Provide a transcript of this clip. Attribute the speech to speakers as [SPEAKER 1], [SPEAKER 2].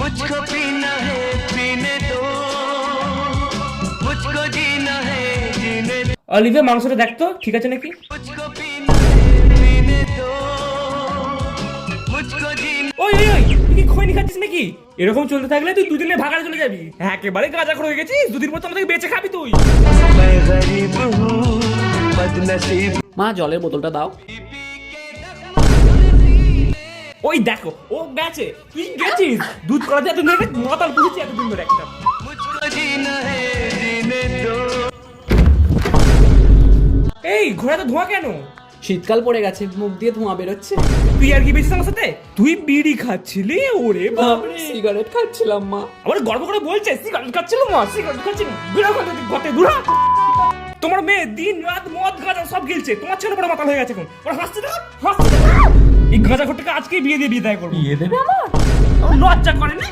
[SPEAKER 1] मुझको पीना है पीने दो, मुझको जीना है जीने दो,
[SPEAKER 2] অলিভে মাংসটা দেখতো ঠিক আছে নাকি?
[SPEAKER 1] मुझको पीना है पीने दो, मुझको जीना।
[SPEAKER 2] ওই ওই ওই তুই কি খৈনি খাচ্ছিস নাকি? এরকম চলতে থাকলে তুই দুদিনে ভাগাড়ে চলে যাবি। একেবারে গাঁজাখোর হয়ে গেছিস, দুদিন পর তো আমাদেরকে বেঁচে খাবি তুই।
[SPEAKER 1] मैं गरीब हूँ बदनसीब।
[SPEAKER 3] মা জলের বোতলটা দাও।
[SPEAKER 2] ওই দেখো ও গেছে, তুই গেছিস দুধ করাতে এতদিন ধরে মাতাল পুষেছি এতদিন ধরে একটা।
[SPEAKER 1] मुझको जीना है जीने दो।
[SPEAKER 2] এই ঘোড়াতে ধোঁয়া কেন?
[SPEAKER 3] শীতকাল পড়ে গেছে, মুখ দিয়ে ধোঁয়া বেরোচ্ছে।
[SPEAKER 2] তুই আর কি বেশিস আমার সাথে? তুই বিড়ি খাচ্ছিলি? ওরে বাপরে,
[SPEAKER 3] সিগারেট খাচ্ছিলাম মা।
[SPEAKER 2] আবার গর্ব করে বলছে সিগারেট খাচ্ছিল মা, সিগারেট খাচ্ছিল। বিড়া কথা ঘটে দূরা। তোমার মেয়ে দিন রাত মদ গাঁজা সব গিলছে, তোমার ছেলে বড় মাতাল হয়ে গেছে এখন। ওরা হাসছে না, হাসছে না। এই গাঁজা ঘটটাকে আজকেই বিয়ে দিয়ে বিদায় করবো।
[SPEAKER 3] বিয়ে দেবে আমার?
[SPEAKER 2] লজ্জা করে না?